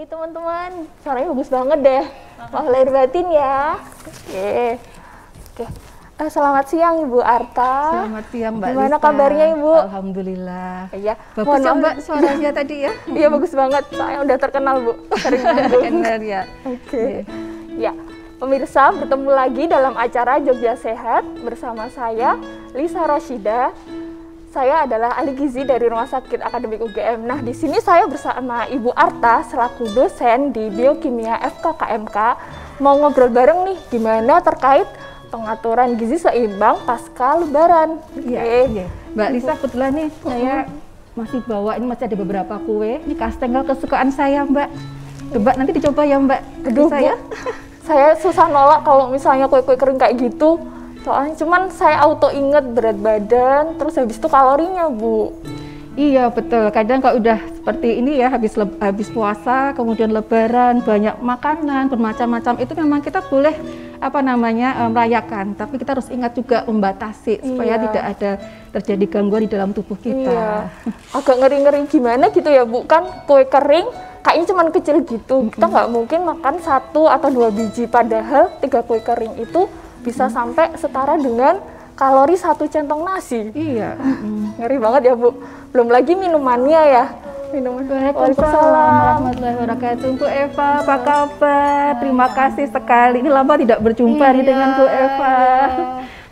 teman-teman, suaranya bagus banget deh. Wah, lahir batin ya. Oke. Selamat siang Ibu Arta. Selamat siang Mbak Lisa. Gimana kabarnya Ibu? Alhamdulillah. Iya. Bagus ya Mbak suaranya tadi ya? Iya bagus banget. Saya udah terkenal Bu. Sering Terkenal ya. Oke. Ya, pemirsa bertemu lagi dalam acara Jogja Sehat bersama saya Lisa Roshida. Saya adalah ahli gizi dari Rumah Sakit Akademik UGM. Nah, di sini saya bersama Ibu Arta selaku dosen di Biokimia FKKMK mau ngobrol bareng nih gimana terkait pengaturan gizi seimbang pasca Lebaran. Iya. Mbak Lisa, kebetulan nih saya masih bawa, ini masih ada beberapa kue. Ini kastengel kesukaan saya Mbak. Coba nanti dicoba ya Mbak. Aduh, saya. Saya susah nolak kalau misalnya kue-kue kering kayak gitu. Soalnya cuman saya auto inget berat badan, terus habis itu kalorinya Bu. Iya betul, kadang kalau udah seperti ini ya, habis puasa, kemudian Lebaran, banyak makanan, bermacam-macam, itu memang kita boleh merayakan, tapi kita harus ingat juga membatasi supaya tidak ada terjadi gangguan di dalam tubuh kita. Iya. Agak ngeri-ngeri gimana gitu ya Bu, kan kue kering kayaknya cuman kecil gitu, kita nggak mungkin makan 1 atau 2 biji, padahal 3 kue kering itu bisa sampai setara dengan kalori 1 centong nasi. Iya. Ngeri banget ya Bu. Belum lagi minumannya ya. Waalaikumsalam warahmatullahi wabarakatuh. Bu Eva, apa kabar? Terima kasih sekali. Ini lama tidak berjumpa nih dengan Bu Eva.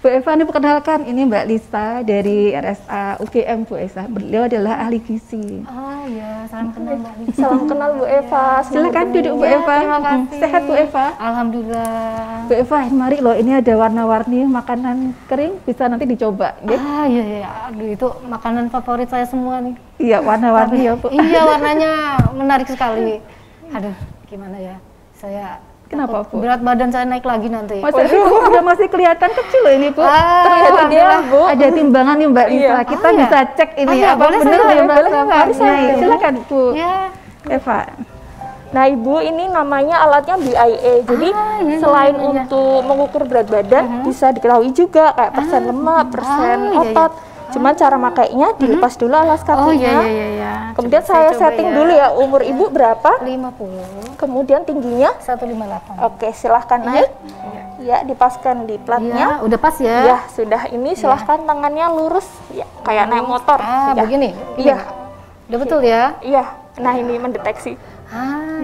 Bu Eva, ini perkenalkan, ini Mbak Lisa dari RSA UGM Bu Eva. Beliau adalah ahli gizi. Oh iya, salam kenal Mbak Lisa. Salam kenal Bu Eva. Silakan duduk Bu Eva. Terima kasih. Sehat Bu Eva? Alhamdulillah. Bu Eva, mari loh, ini ada warna-warni makanan kering, bisa nanti dicoba. Ya? Iya. Aduh, itu makanan favorit saya semua nih. Iya, warna-warni ya Bu. Iya, warnanya menarik sekali. Aduh, gimana ya? Saya Kenapa Bu? berat badan saya naik lagi nanti. Udah masih kelihatan kecil loh ini Bu. Ternyata dia Bu. Ada timbangan nih Mbak Lisa. Kita bisa cek ini iya, apa boleh, benar boleh, ya Mbak boleh, Lisa. boleh. Silakan Bu. Ya. Eva. Nah Ibu, ini namanya alatnya BIA. Jadi selain untuk mengukur berat badan, bisa diketahui juga kayak persen lemak, persen otot. Cuman cara makainya dilepas dulu alas kakinya. Oh iya. Kemudian Coba saya coba setting ya. dulu ya, umur Ibu berapa? 50. Kemudian tingginya? 158. Oke, silahkan naik. Ya, dipaskan di platnya. Iya, udah pas ya. Ya, sudah. Ini silahkan tangannya lurus, ya, kayak naik motor. Ya. Begini. Iya. Udah betul ya? Iya. Nah, ini mendeteksi.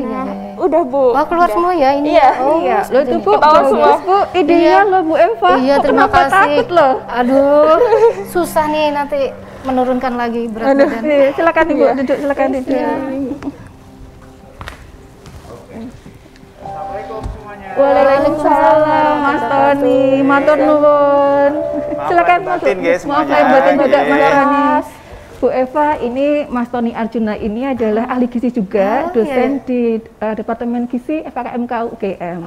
Iya. Udah Bu. Wah, keluar Udah. semua ya ini. Iya. Iya, lo itu Bu, Ketawa semua. bagus Bu, idenya lo Bu Eva. Iya, terima Kenapa kasih. takut loh? Aduh, susah nih nanti menurunkan lagi berat badan. Silakan Ibu, duduk, silakan duduk. Waalaikumsalam Mas Tony, matur nuwun. Silakan Mas. Maaf lahir batin juga Mas Tony. Bu Eva, ini Mas Tony Arjuna ini adalah ahli gizi juga, dosen di Departemen Gizi FKKMK UGM.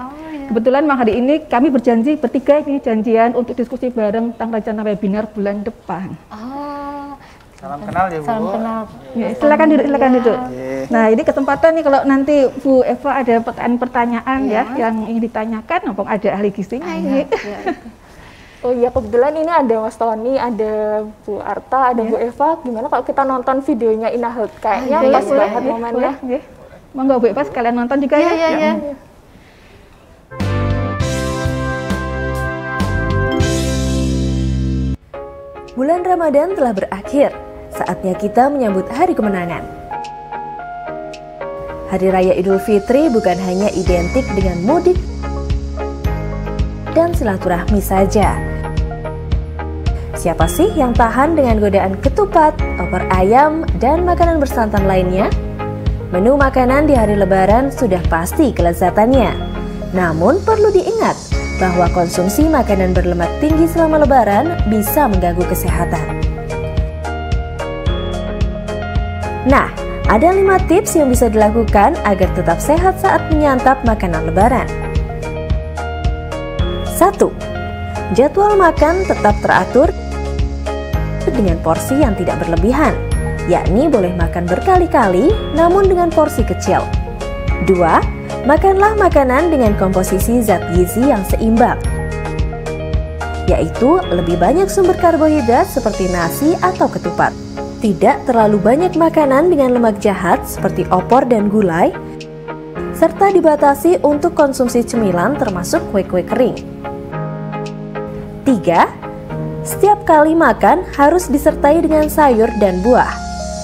Kebetulan hari ini kami berjanji bertiga ini janjian untuk diskusi bareng tentang rencana webinar bulan depan. Salam kenal ya Bu. Salam kenal. Ya, silakan duduk. Nah, ini kesempatan nih kalau nanti Bu Eva ada pertanyaan-pertanyaan ya yang ingin ditanyakan, nampung ada ahli gizinya ini. Oh iya, kebetulan ini ada Mas Tony, ada Bu Arta, ada Bu Eva. Gimana kalau kita nonton videonya Ina Health? Kayaknya pas banget momennya. Monggo Bu Eva sekalian nonton juga ya. Iya. Bulan Ramadan telah berakhir, saatnya kita menyambut hari kemenangan. Hari Raya Idul Fitri bukan hanya identik dengan mudik dan silaturahmi saja. Siapa sih yang tahan dengan godaan ketupat, opor ayam, dan makanan bersantan lainnya? Menu makanan di hari Lebaran sudah pasti kelezatannya. Namun perlu diingat bahwa konsumsi makanan berlemak tinggi selama Lebaran bisa mengganggu kesehatan. Nah, ada 5 tips yang bisa dilakukan agar tetap sehat saat menyantap makanan Lebaran. 1. Jadwal makan tetap teratur dengan porsi yang tidak berlebihan, yakni boleh makan berkali-kali namun dengan porsi kecil. 2. Makanlah makanan dengan komposisi zat gizi yang seimbang, yaitu lebih banyak sumber karbohidrat seperti nasi atau ketupat. Tidak terlalu banyak makanan dengan lemak jahat seperti opor dan gulai, serta dibatasi untuk konsumsi cemilan termasuk kue-kue kering. 3. Setiap kali makan harus disertai dengan sayur dan buah.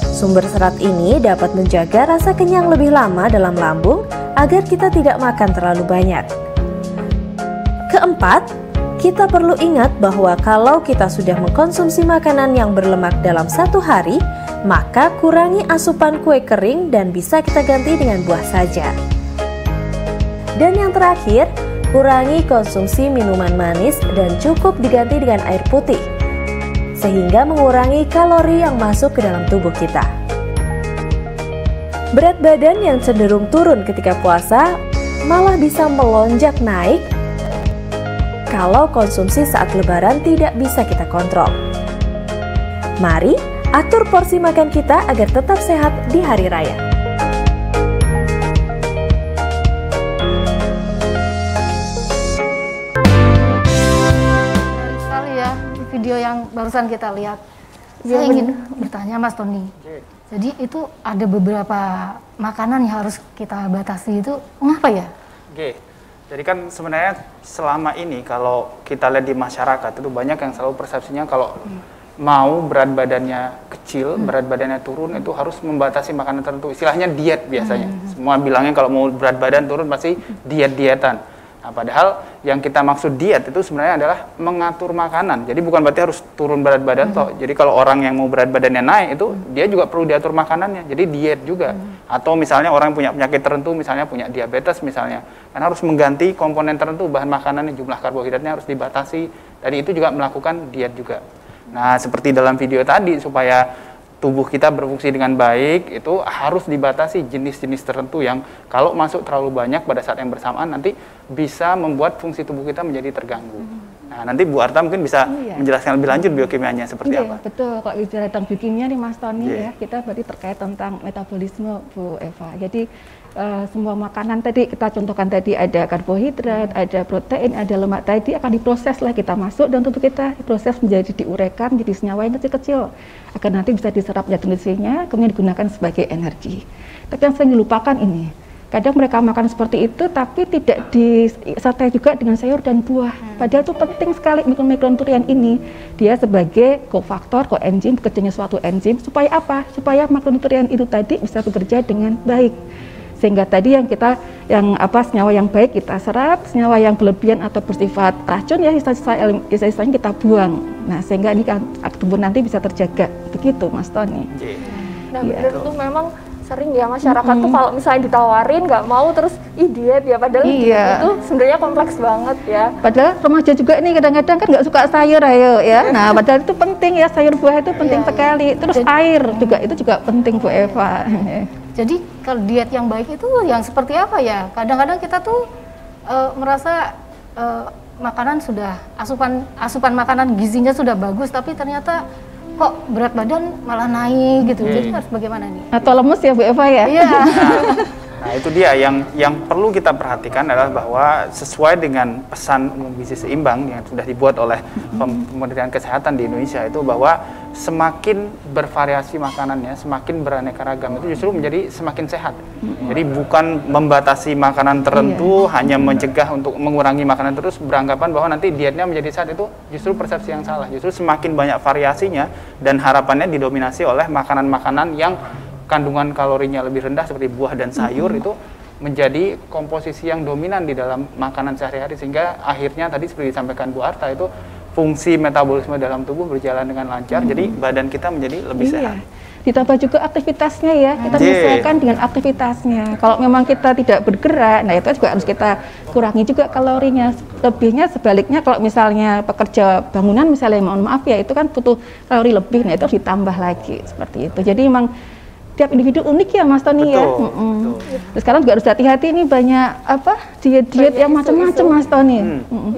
Sumber serat ini dapat menjaga rasa kenyang lebih lama dalam lambung agar kita tidak makan terlalu banyak. Keempat, kita perlu ingat bahwa kalau kita sudah mengkonsumsi makanan yang berlemak dalam satu hari, maka kurangi asupan kue kering dan bisa kita ganti dengan buah saja. Dan yang terakhir, kurangi konsumsi minuman manis dan cukup diganti dengan air putih, sehingga mengurangi kalori yang masuk ke dalam tubuh kita. Berat badan yang cenderung turun ketika puasa malah bisa melonjak naik kalau konsumsi saat lebaran tidak bisa kita kontrol. Mari atur porsi makan kita agar tetap sehat di hari raya. Video yang barusan kita lihat, saya ingin bertanya Mas Tony. Jadi itu ada beberapa makanan yang harus kita batasi, itu mengapa ya? Oke, jadi kan sebenarnya selama ini kalau kita lihat di masyarakat itu banyak yang selalu persepsinya kalau mau berat badannya kecil, berat badannya turun itu harus membatasi makanan tertentu. Istilahnya diet biasanya. Semua bilangnya kalau mau berat badan turun pasti diet-dietan. Nah, padahal yang kita maksud diet itu sebenarnya adalah mengatur makanan. Jadi bukan berarti harus turun berat badan toh. Jadi kalau orang yang mau berat badannya naik itu dia juga perlu diatur makanannya. Jadi diet juga. Atau misalnya orang yang punya penyakit tertentu, misalnya punya diabetes misalnya, kan harus mengganti komponen tertentu bahan makanannya, jumlah karbohidratnya harus dibatasi. Dan itu juga melakukan diet juga. Nah, seperti dalam video tadi supaya tubuh kita berfungsi dengan baik itu harus dibatasi jenis-jenis tertentu yang kalau masuk terlalu banyak pada saat yang bersamaan nanti bisa membuat fungsi tubuh kita menjadi terganggu. Nah, nanti Bu Arta mungkin bisa menjelaskan lebih lanjut biokimianya seperti apa. Betul, kalau bicara tentang biokimia nih Mas Tony ya, kita berarti terkait tentang metabolisme Bu Eva. Jadi semua makanan tadi kita contohkan tadi ada karbohidrat, ada protein, ada lemak tadi akan diproses lah kita masuk dan tubuh kita diproses menjadi diuraikan menjadi senyawa yang kecil-kecil agar nanti bisa diserap menjadi nutrisinya kemudian digunakan sebagai energi. Tapi yang sering dilupakan ini, kadang mereka makan seperti itu tapi tidak disertai juga dengan sayur dan buah. Padahal itu penting sekali mikronutrien ini. Dia sebagai kofaktor, koenzim, bekerjanya suatu enzim supaya apa? Supaya makronutrien itu tadi bisa bekerja dengan baik. Sehingga tadi yang senyawa yang baik kita serap, senyawa yang berlebihan atau bersifat racun ya istilahnya kita buang. Nah, sehingga ini kan tubuh nanti bisa terjaga. Begitu Mas Tony. Nah, benar itu memang sering ya masyarakat tuh kalau misalnya ditawarin nggak mau terus diet ya, padahal itu sebenarnya kompleks banget ya. Padahal remaja juga ini kadang-kadang kan nggak suka sayur ayo ya. Nah, padahal itu penting ya, sayur buah itu penting sekali. Terus air juga itu juga penting Bu Eva. Jadi kalau diet yang baik itu yang seperti apa ya? Kadang-kadang kita tuh merasa makanan sudah asupan makanan gizinya sudah bagus, tapi ternyata kok berat badan malah naik gitu. Jadi harus bagaimana nih? Atau lemes ya Bu Eva ya? Iya. Nah, itu dia yang perlu kita perhatikan adalah bahwa sesuai dengan pesan umum gizi seimbang yang sudah dibuat oleh Kementerian Kesehatan di Indonesia itu bahwa semakin bervariasi makanannya, semakin beraneka ragam itu justru menjadi semakin sehat. Jadi bukan membatasi makanan tertentu, hanya mencegah untuk mengurangi makanan terus beranggapan bahwa nanti dietnya menjadi sehat, itu justru persepsi yang salah. Justru semakin banyak variasinya dan harapannya didominasi oleh makanan-makanan yang kandungan kalorinya lebih rendah seperti buah dan sayur itu menjadi komposisi yang dominan di dalam makanan sehari-hari, sehingga akhirnya tadi seperti disampaikan Bu Arta itu fungsi metabolisme dalam tubuh berjalan dengan lancar, jadi badan kita menjadi lebih sehat. Ditambah juga aktivitasnya ya, kita menyesuaikan dengan aktivitasnya. Kalau memang kita tidak bergerak, nah itu juga harus kita kurangi juga kalorinya. Lebihnya sebaliknya kalau misalnya pekerja bangunan misalnya, mohon maaf ya, itu kan butuh kalori lebih, nah itu ditambah lagi seperti itu. Jadi memang tiap individu unik ya Mas Tony ya. Terus sekarang juga harus hati-hati, ini banyak diet-diet yang macam-macam Mas Tony.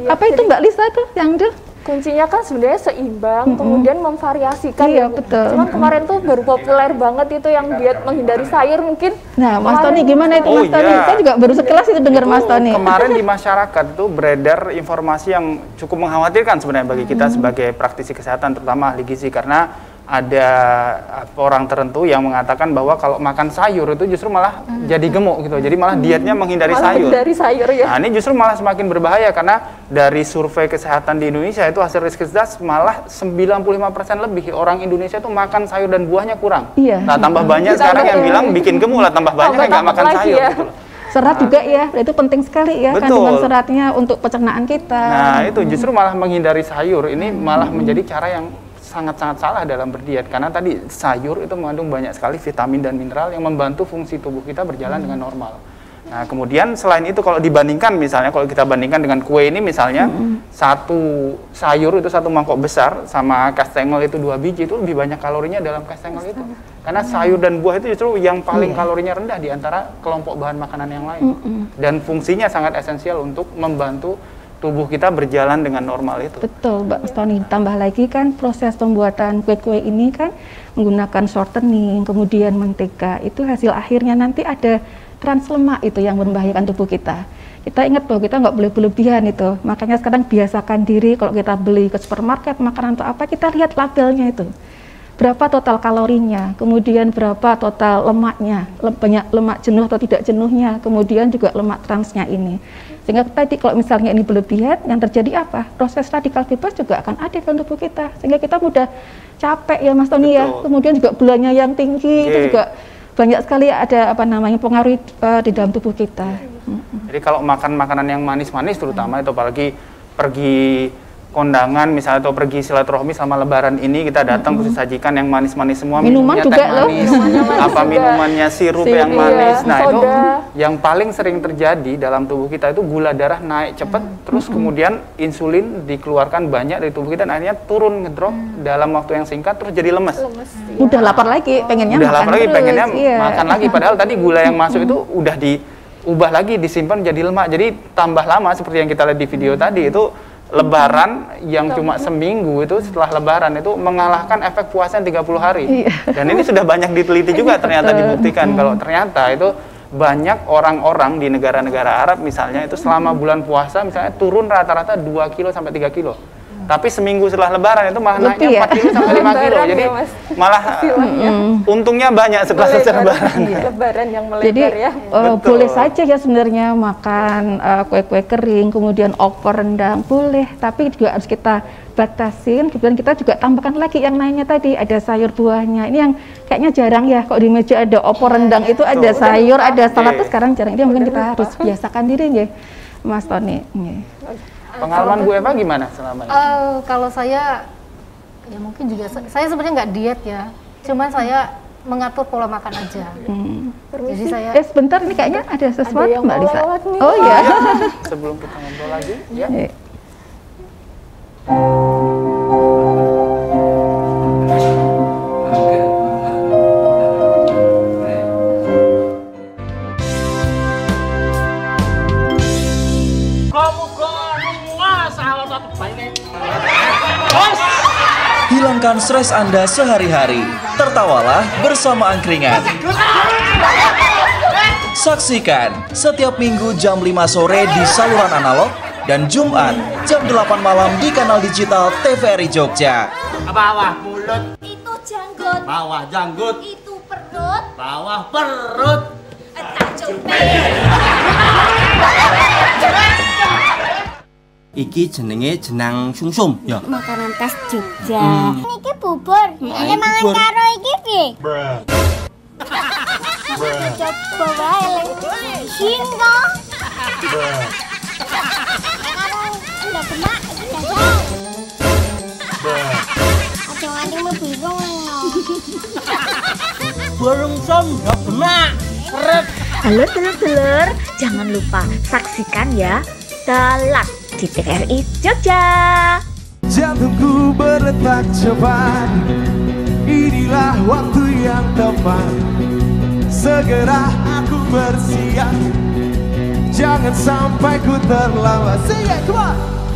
Apa itu Mbak Lisa tuh yang itu? Kuncinya kan sebenarnya seimbang, kemudian memvariasikan. Iya, betul. Cuman kemarin tuh baru populer banget itu yang diet menghindari sayur mungkin. Nah, Mas Tony gimana itu Mas Tony? Saya juga baru sekilas itu dengar Mas Tony. Kemarin di masyarakat itu beredar informasi yang cukup mengkhawatirkan sebenarnya bagi kita sebagai praktisi kesehatan, terutama ahli gizi, karena ada orang tertentu yang mengatakan bahwa kalau makan sayur itu justru malah jadi gemuk gitu. Jadi malah dietnya menghindari sayur. Menghindari sayur ya. Nah, ini justru malah semakin berbahaya karena dari survei kesehatan di Indonesia itu hasil Riskesdas malah 95% lebih orang Indonesia itu makan sayur dan buahnya kurang. Iya. Nah, tambah banyak sekarang yang bilang bikin gemuk lah, tambah banyak yang nggak makan sayur ya. gitu loh. Serat juga ya, itu penting sekali ya, kandungan seratnya untuk pencernaan kita. Nah, itu justru malah menghindari sayur ini malah menjadi cara yang sangat-sangat salah dalam berdiet, karena tadi sayur itu mengandung banyak sekali vitamin dan mineral yang membantu fungsi tubuh kita berjalan dengan normal. Nah, kemudian selain itu kalau dibandingkan, misalnya kalau kita bandingkan dengan kue ini misalnya, satu sayur itu 1 mangkok besar sama kastengel itu 2 biji, itu lebih banyak kalorinya dalam kastengel itu. Karena sayur dan buah itu justru yang paling kalorinya rendah di antara kelompok bahan makanan yang lain. Dan fungsinya sangat esensial untuk membantu tubuh kita berjalan dengan normal itu. Betul, Mbak Tony. Tambah lagi kan proses pembuatan kue-kue ini kan menggunakan shortening, kemudian mentega. Itu hasil akhirnya nanti ada trans lemak itu yang membahayakan tubuh kita. Kita ingat bahwa kita nggak boleh berlebihan itu. Makanya sekarang biasakan diri kalau kita beli ke supermarket makanan atau apa, kita lihat labelnya itu. Berapa total kalorinya, kemudian berapa total lemaknya, banyak lemak jenuh atau tidak jenuhnya, kemudian juga lemak transnya ini. Sehingga tadi kalau misalnya ini berlebihan, yang terjadi apa? Proses radikal bebas juga akan ada dalam tubuh kita. Sehingga kita mudah capek ya Mas Tony ya. Kemudian juga gulanya yang tinggi, itu juga banyak sekali ada pengaruh di dalam tubuh kita. Jadi kalau makan makanan yang manis-manis terutama itu, apalagi pergi kondangan misalnya atau pergi silaturahmi sama lebaran ini, kita datang terus sajikan yang manis-manis semua, minuman juga manis, minumannya sirup yang manis. Nah, itu yang paling sering terjadi dalam tubuh kita itu gula darah naik cepat, terus kemudian insulin dikeluarkan banyak dari tubuh kita dan akhirnya turun ngedrop dalam waktu yang singkat, terus jadi lemes. Udah lapar lagi, pengennya makan makan lagi, padahal tadi gula yang masuk itu udah diubah lagi, disimpan jadi lemak. Jadi tambah lama seperti yang kita lihat di video tadi itu, Lebaran yang cuma seminggu itu setelah Lebaran itu mengalahkan efek puasa yang 30 hari. Dan ini sudah banyak diteliti juga, ternyata dibuktikan kalau ternyata itu banyak orang-orang di negara-negara Arab misalnya itu selama bulan puasa misalnya turun rata-rata 2 kilo sampai 3 kilo. Tapi seminggu setelah Lebaran itu malah naiknya 4 kilo sampai 5 kilo. Jadi malah untungnya banyak setelah selesai Lebaran. Lebaran yang melebar. Jadi boleh saja ya sebenarnya makan kue-kue kering, kemudian opor, rendang, boleh. Tapi juga harus kita batasin. Kemudian kita juga tambahkan lagi yang lainnya tadi, ada sayur buahnya. Ini yang kayaknya jarang ya, kok di meja ada opor, rendang itu ada sayur, ada salad itu sekarang jarang. Ini mungkin kita harus biasakan diri ya, Mas Tony. Pengalaman Bu Eva gimana selama ini? Kalau saya, ya mungkin juga saya sebenarnya nggak diet ya, cuman saya mengatur pola makan aja. Jadi saya sebentar, ini kayaknya ada sesuatu Mbak Lisa. Oh ya. Sebelum kita ngobrol lagi, ya. Hilangkan stres Anda sehari-hari. Tertawalah bersama angkringan. Saksikan setiap Minggu jam 5 sore di saluran analog dan Jumat jam 8 malam di kanal digital TVRI Jogja. Bawah mulut itu janggut, bawah janggut itu perut, bawah perut. Iki jenenge jenang sumsum ya. Makanan khas Jogja. Niki bubur. Ini mangan karo iki piye? Coba wae singo. Karo ndak demak iki ya. Aja nganti mlebu ngono. Burung som ndak demak. Keret. Halo telur-telur, jangan lupa saksikan ya Dalak di TVRI Jogja. Jantungku berdetak cepat, inilah waktu yang tepat. Segera aku bersiap, jangan sampai ku terlambat.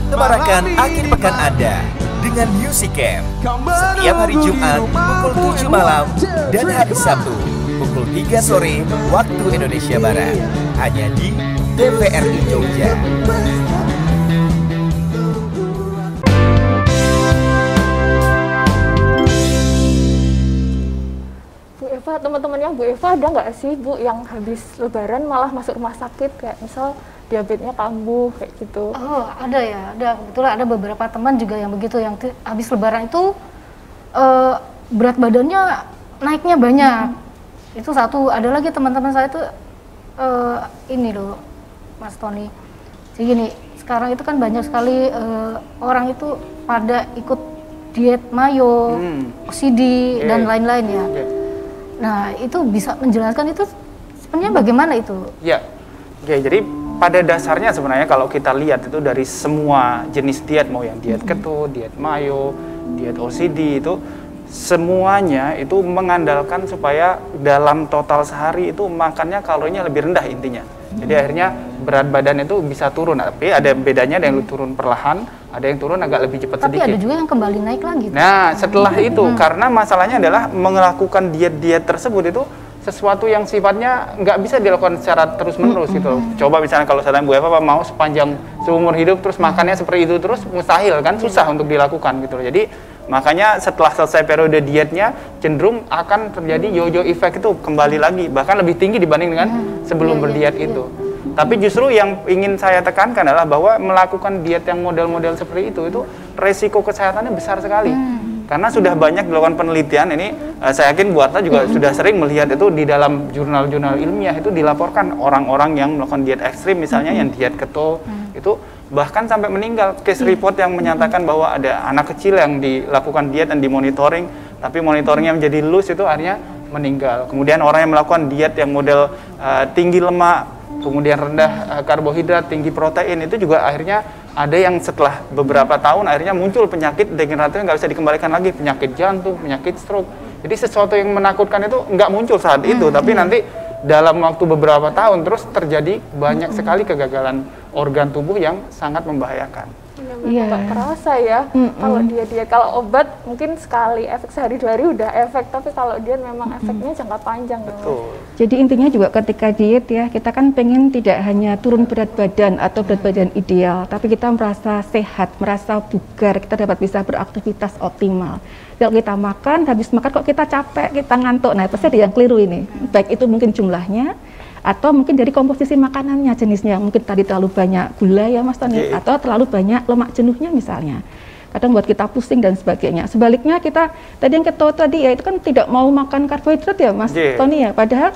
Temarakan akhir pekan Anda dengan Music Camp setiap hari Jumat pukul 7 malam dan hari Sabtu pukul 3 sore waktu Indonesia Barat, hanya di TVRI Jogja. teman-temannya Bu Eva ada nggak sih Bu yang habis Lebaran malah masuk rumah sakit kayak misal diabetesnya kambuh kayak gitu? Oh ada ya, ada kebetulan ada beberapa teman juga yang begitu, yang habis Lebaran itu berat badannya naiknya banyak. Itu satu. Ada lagi teman-teman saya itu ini loh Mas Tony. Jadi gini, sekarang itu kan banyak sekali orang itu pada ikut diet mayo, OCD dan lain-lain ya. Nah itu bisa menjelaskan itu sebenarnya bagaimana itu? Ya, oke. Jadi pada dasarnya sebenarnya kalau kita lihat itu dari semua jenis diet, mau yang diet keto, diet mayo, diet OCD, itu semuanya itu mengandalkan supaya dalam total sehari itu makannya kalorinya lebih rendah intinya. Jadi akhirnya berat badan itu bisa turun, tapi ada bedanya, ada yang turun perlahan, ada yang turun agak lebih cepat sedikit. Tapi ada juga yang kembali naik lagi. Nah setelah itu, karena masalahnya adalah melakukan diet-diet tersebut itu sesuatu yang sifatnya nggak bisa dilakukan secara terus-menerus gitu. Coba misalnya kalau saya Bu Eva mau sepanjang seumur hidup terus makannya seperti itu terus, mustahil kan, susah untuk dilakukan gitu. Jadi makanya setelah selesai periode dietnya cenderung akan terjadi yo-yo effect, itu kembali lagi bahkan lebih tinggi dibanding dengan sebelum berdiet itu. Tapi justru yang ingin saya tekankan adalah bahwa melakukan diet yang model-model seperti itu resiko kesehatannya besar sekali. Karena sudah banyak dilakukan penelitian ini, saya yakin Bu Arta juga sudah sering melihat itu di dalam jurnal-jurnal ilmiah itu dilaporkan orang-orang yang melakukan diet ekstrim misalnya yang diet keto itu bahkan sampai meninggal. Case report yang menyatakan bahwa ada anak kecil yang dilakukan diet dan dimonitoring, tapi monitoringnya menjadi loose, itu akhirnya meninggal. Kemudian orang yang melakukan diet yang model tinggi lemak, kemudian rendah karbohidrat, tinggi protein, itu juga akhirnya ada yang setelah beberapa tahun akhirnya muncul penyakit degeneratif yang nggak bisa dikembalikan lagi, penyakit jantung, penyakit stroke. Jadi sesuatu yang menakutkan itu nggak muncul saat itu, tapi nanti dalam waktu beberapa tahun terus terjadi banyak sekali kegagalan organ tubuh yang sangat membahayakan. Nggak terasa ya. Kalau diet kalau obat mungkin sekali efek sehari 2 hari udah efek, tapi kalau diet memang efeknya jangka panjang. Betul. Jadi intinya juga ketika diet ya, kita kan pengen tidak hanya turun berat badan atau berat badan ideal, tapi kita merasa sehat, merasa bugar, kita dapat bisa beraktivitas optimal. Kalau kita makan, habis makan kok kita capek, kita ngantuk, nah pasti ada yang keliru ini. Baik itu mungkin jumlahnya, atau mungkin dari komposisi makanannya, jenisnya. Mungkin tadi terlalu banyak gula ya Mas Tony, atau terlalu banyak lemak jenuhnya misalnya. Kadang buat kita pusing dan sebagainya. Sebaliknya kita, tadi yang keto tadi ya, itu kan tidak mau makan karbohidrat ya Mas Tony ya. Padahal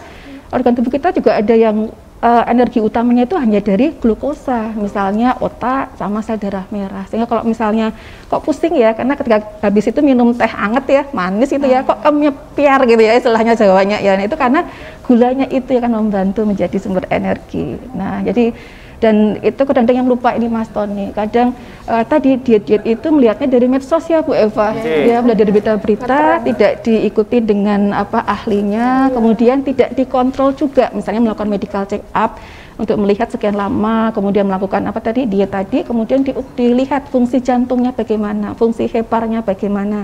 organ tubuh kita juga ada yang energi utamanya itu hanya dari glukosa, misalnya otak sama sel darah merah. Sehingga kalau misalnya kok pusing ya, karena ketika habis itu minum teh anget ya, manis itu ya, kok nyepiar gitu ya istilahnya Jawanya ya. Nah, itu karena gulanya itu yang akan membantu menjadi sumber energi. Nah, jadi dan itu kadang-kadang yang lupa ini Mas Tony. Kadang tadi diet-diet itu melihatnya dari medsos ya Bu Eva. Ya, melihat dari berita-berita, tidak diikuti dengan ahlinya, kemudian tidak dikontrol juga. Misalnya melakukan medical check up untuk melihat sekian lama, kemudian melakukan diet tadi, kemudian dilihat fungsi jantungnya bagaimana, fungsi heparnya bagaimana,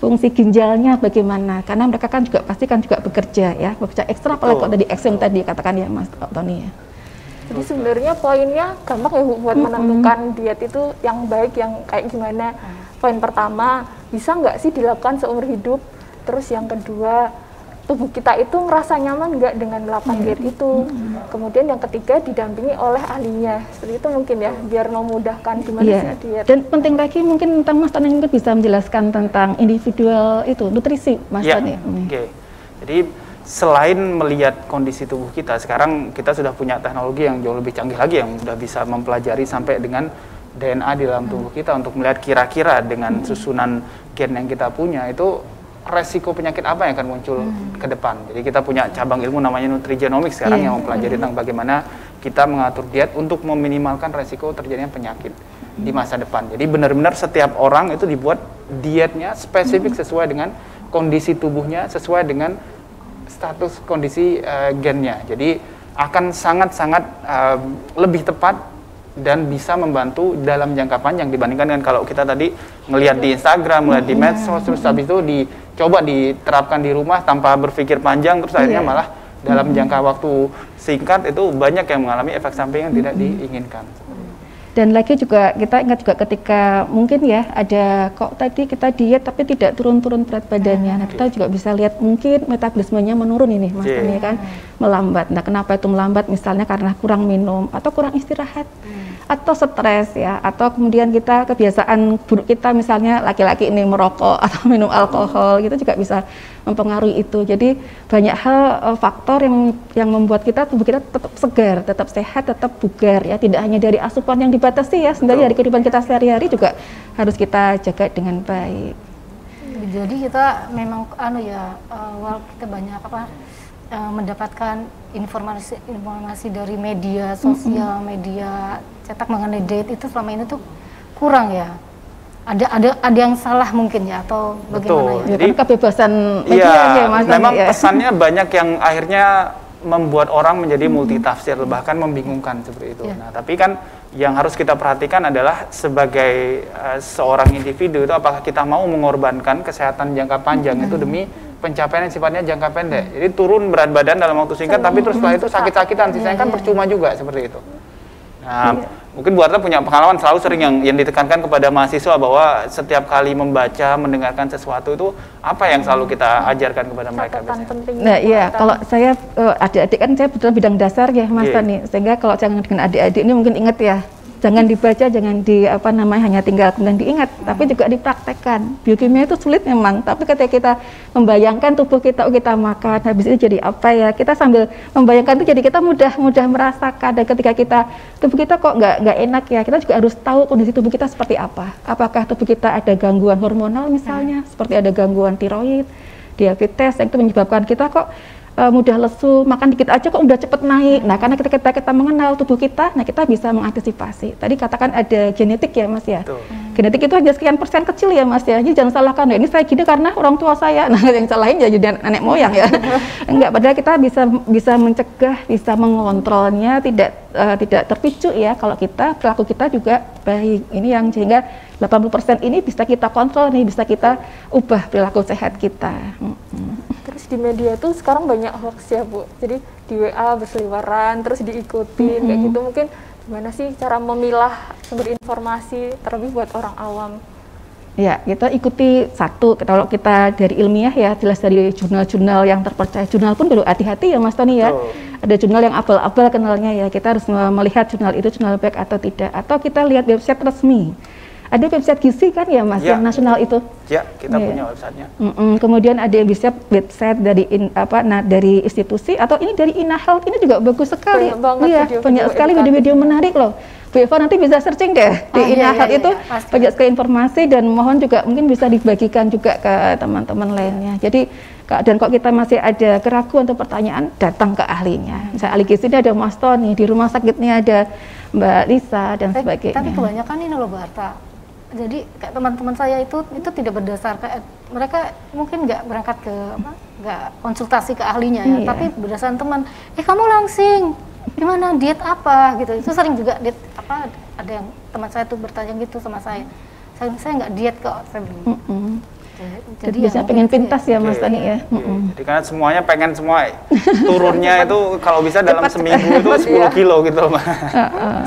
fungsi ginjalnya bagaimana, karena mereka kan juga pasti kan juga bekerja ya, bekerja ekstra, apalagi kalau tadi ekstrim tadi katakan ya Mas Tony ya. Jadi sebenarnya poinnya gampang ya Bu buat menentukan diet itu yang baik, yang kayak gimana. Poin pertama, bisa nggak sih dilakukan seumur hidup? Terus yang kedua, tubuh kita itu ngerasa nyaman nggak dengan melakukan diet itu? Kemudian yang ketiga, didampingi oleh ahlinya. Seperti itu mungkin ya, biar memudahkan gimana sih diet. Dan penting lagi mungkin tentang Mas Tony mungkin bisa menjelaskan tentang individual itu, nutrisi Mas Tony. Oke. Jadi selain melihat kondisi tubuh kita, sekarang kita sudah punya teknologi yang jauh lebih canggih lagi yang sudah bisa mempelajari sampai dengan DNA di dalam tubuh kita untuk melihat kira-kira dengan susunan gen yang kita punya itu resiko penyakit apa yang akan muncul ke depan. Jadi kita punya cabang ilmu namanya nutrigenomics sekarang yang mempelajari tentang bagaimana kita mengatur diet untuk meminimalkan resiko terjadinya penyakit di masa depan. Jadi benar-benar setiap orang itu dibuat dietnya spesifik sesuai dengan kondisi tubuhnya, sesuai dengan status kondisi gennya. Jadi akan sangat-sangat lebih tepat dan bisa membantu dalam jangka panjang dibandingkan dengan kalau kita tadi ngelihat di Instagram, ngelihat di medsos, terus habis itu dicoba diterapkan di rumah tanpa berpikir panjang, terus akhirnya malah dalam jangka waktu singkat itu banyak yang mengalami efek samping yang tidak diinginkan. Dan lagi juga kita ingat juga ketika mungkin ya ada kok tadi kita diet tapi tidak turun-turun berat badannya. Nah, kita juga bisa lihat mungkin metabolismenya menurun ini Mas Tani kan, melambat. Nah, kenapa itu melambat? Misalnya karena kurang minum atau kurang istirahat atau stres ya, atau kemudian kita kebiasaan buruk kita misalnya laki-laki ini merokok atau minum alkohol gitu juga bisa mempengaruhi itu. Jadi banyak hal faktor yang membuat tubuh kita tetap segar, tetap sehat, tetap bugar ya. Tidak hanya dari asupan yang dibatasi ya, sebenarnya dari kehidupan kita sehari-hari juga harus kita jaga dengan baik. Jadi kita memang kita banyak mendapatkan informasi dari media sosial, media cetak mengenai diet itu selama ini tuh kurang ya. Ada yang salah mungkin ya atau bagaimana ya? Jadi kebebasan media ya Mas. Memang pesannya banyak yang akhirnya membuat orang menjadi multitafsir, bahkan membingungkan seperti itu. Nah, tapi kan yang harus kita perhatikan adalah sebagai seorang individu itu apakah kita mau mengorbankan kesehatan jangka panjang itu demi pencapaian yang sifatnya jangka pendek. Jadi turun berat badan dalam waktu singkat, tapi terus setelah itu sakit-sakitan, sisanya kan percuma juga seperti itu. Nah, mungkin Bu Arta punya pengalaman selalu sering yang ditekankan kepada mahasiswa bahwa setiap kali membaca, mendengarkan sesuatu itu apa yang selalu kita ajarkan kepada mereka biasanya? Nah iya, kalau saya adik-adik kan saya betul bidang dasar ya Mas Tani, sehingga kalau jangan dengan adik-adik ini mungkin ingat ya, jangan dibaca, jangan hanya tinggal kemudian diingat, tapi juga dipraktekkan. Biokimia itu sulit memang, tapi ketika kita membayangkan tubuh kita, kita makan, habis itu jadi apa ya, kita sambil membayangkan itu jadi kita mudah merasakan. Dan ketika tubuh kita kok nggak enak ya, kita juga harus tahu kondisi tubuh kita seperti apa. Apakah tubuh kita ada gangguan hormonal misalnya, seperti ada gangguan tiroid, diabetes, yang itu menyebabkan kita kok mudah lesu, makan dikit aja kok udah cepet naik. Nah, karena kita mengenal tubuh kita, nah kita bisa mengantisipasi. Tadi katakan ada genetik ya Mas ya. Genetik itu hanya sekian persen kecil ya Mas ya. Jadi jangan salahkan, ini saya gini karena orang tua saya. Nah, yang salahin ya jadi nenek moyang ya. Enggak, padahal kita bisa mencegah, bisa mengontrolnya, tidak terpicu ya kalau perilaku kita juga baik. Ini yang sehingga 80% ini bisa kita kontrol nih, bisa kita ubah perilaku sehat kita. Terus di media tuh sekarang banyak hoax ya Bu, jadi di WA berseliweran, terus diikutin kayak gitu. Mungkin gimana sih cara memilah sumber informasi terlebih buat orang awam? Ya, kita ikuti satu, kalau kita dari ilmiah ya, jelas dari jurnal-jurnal yang terpercaya. Jurnal pun perlu hati-hati ya Mas Tony ya. Ada jurnal yang abal-abal kenalnya ya, kita harus melihat jurnal itu jurnal baik atau tidak. Atau kita lihat website resmi. Ada website gizi kan ya Mas, yang nasional itu? Ya, kita punya websitenya. Kemudian ada yang website dari dari institusi, atau ini dari InaHealth, ini juga bagus sekali. Banyak sekali video-video menarik loh. Bu Eva nanti bisa searching deh di InaHealth itu, banyak sekali informasi, dan mohon juga mungkin bisa dibagikan juga ke teman-teman lainnya. Jadi dan kok kita masih ada keraguan atau pertanyaan, datang ke ahlinya. Misalnya ahli gizi ini ada Mas Tony, di rumah sakitnya ada Mbak Lisa dan sebagainya. Tapi kebanyakan ini loh Bu Arta. Jadi kayak teman-teman saya itu tidak berdasarkan, mereka mungkin nggak berangkat nggak konsultasi ke ahlinya ya, tapi berdasarkan teman, kamu langsing, gimana diet apa gitu. Itu sering juga diet apa, ada yang teman saya tuh bertanya gitu sama saya nggak diet kok. Jadi biasanya pengen pintas ya Mas Tani ya. Jadi karena semuanya pengen semua turunnya itu kalau bisa dalam seminggu itu 10 kilo gitu Mbak.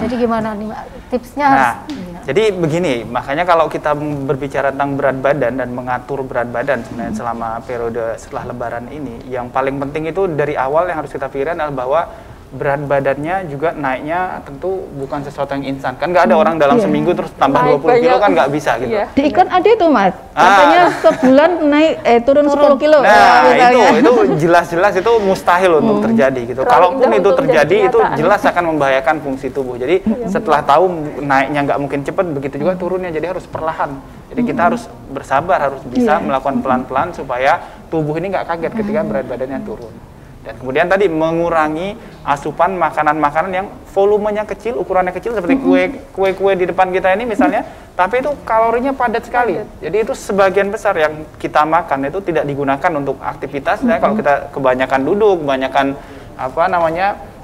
Jadi gimana nih tipsnya? Jadi begini, makanya kalau kita berbicara tentang berat badan dan mengatur berat badan sebenarnya selama periode setelah Lebaran ini, yang paling penting itu dari awal yang harus kita pikirkan adalah bahwa berat badannya juga naiknya tentu bukan sesuatu yang instan. Kan nggak ada orang dalam seminggu terus tambah 20 kilo kan nggak bisa gitu. Di iklan ada itu Mas, katanya sebulan naik turun 10 kilo. Nah itu jelas-jelas itu mustahil untuk terjadi gitu. Kalaupun itu terjadi itu jelas akan membahayakan fungsi tubuh. Jadi setelah tahu naiknya nggak mungkin cepat, begitu juga turunnya. Jadi harus perlahan. Jadi kita harus bersabar, harus bisa melakukan pelan-pelan supaya tubuh ini nggak kaget ketika berat badannya turun. Dan kemudian tadi mengurangi asupan makanan-makanan yang volumenya kecil, ukurannya kecil seperti kue-kue di depan kita ini misalnya, tapi itu kalorinya padat sekali. Jadi itu sebagian besar yang kita makan itu tidak digunakan untuk aktivitas. Kalau kita kebanyakan duduk, kebanyakan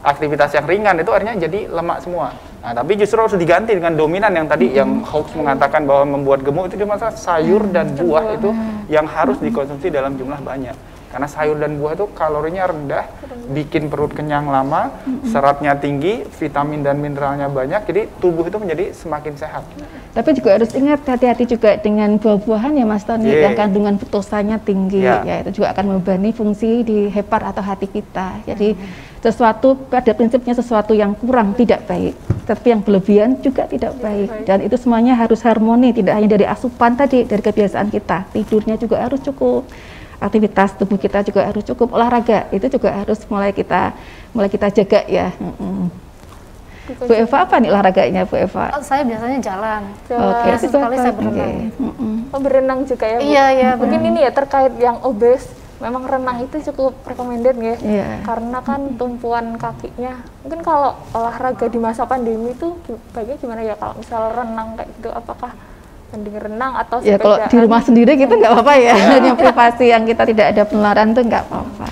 aktivitas yang ringan, itu akhirnya jadi lemak semua. Nah, tapi justru harus diganti dengan dominan yang tadi yang hoax mengatakan bahwa membuat gemuk itu cuma sayur dan buah itu yang harus dikonsumsi dalam jumlah banyak. Karena sayur dan buah itu kalorinya rendah, bikin perut kenyang lama, seratnya tinggi, vitamin dan mineralnya banyak, jadi tubuh itu menjadi semakin sehat. Tapi juga harus ingat, hati-hati juga dengan buah-buahan ya Mas Tony, yang kandungan fruktosanya tinggi, ya itu juga akan membebani fungsi di hepar atau hati kita. Jadi sesuatu, pada prinsipnya sesuatu yang kurang tidak baik, tapi yang berlebihan juga tidak baik. Dan itu semuanya harus harmoni, tidak hanya dari asupan tadi, dari kebiasaan kita, tidurnya juga harus cukup. Aktivitas tubuh kita juga harus cukup, olahraga itu juga harus mulai kita jaga ya. Bu Eva apa nih olahraganya Bu Eva? Saya biasanya jalan. Oke, sekali saya berenang. Berenang juga ya Bu? Iya. Mungkin ini ya terkait yang obes, memang renang itu cukup recommended ya, karena kan tumpuan kakinya. Mungkin kalau olahraga di masa pandemi itu baiknya gimana ya, kalau misal renang kayak gitu, apakah mending renang atau sepedaan? Ya kalau di rumah sendiri gitu nggak apa-apa ya, yang privasi yang kita tidak ada penularan tuh nggak apa-apa.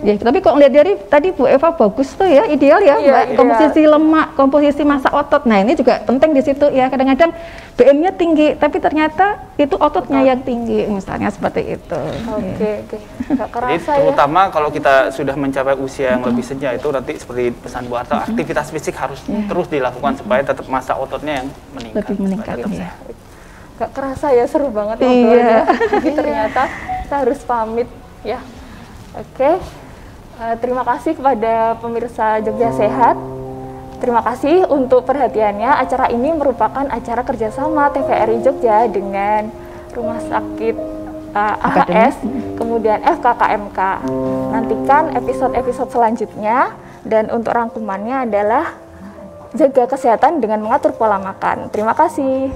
Ya, tapi kok ngeliat dari tadi Bu Eva bagus tuh ya, ideal ya, Mbak. Komposisi lemak, komposisi massa otot. Nah ini juga penting di situ ya. Kadang-kadang BM-nya tinggi, tapi ternyata itu ototnya yang tinggi, misalnya seperti itu. Oke. Nggak kerasa. Jadi terutama kalau kita sudah mencapai usia yang lebih senja itu nanti seperti pesan Bu Harto, aktivitas fisik harus terus dilakukan supaya tetap massa ototnya yang meningkat. Lebih meningkat ya. Gak kerasa ya, seru banget ngobrolnya. Jadi ternyata kita harus pamit ya. Oke. Terima kasih kepada pemirsa Jogja Sehat. Terima kasih untuk perhatiannya. Acara ini merupakan acara kerjasama TVRI Jogja dengan Rumah Sakit AHS, kemudian FKKMK. Nantikan episode-episode selanjutnya, dan untuk rangkumannya adalah jaga kesehatan dengan mengatur pola makan. Terima kasih.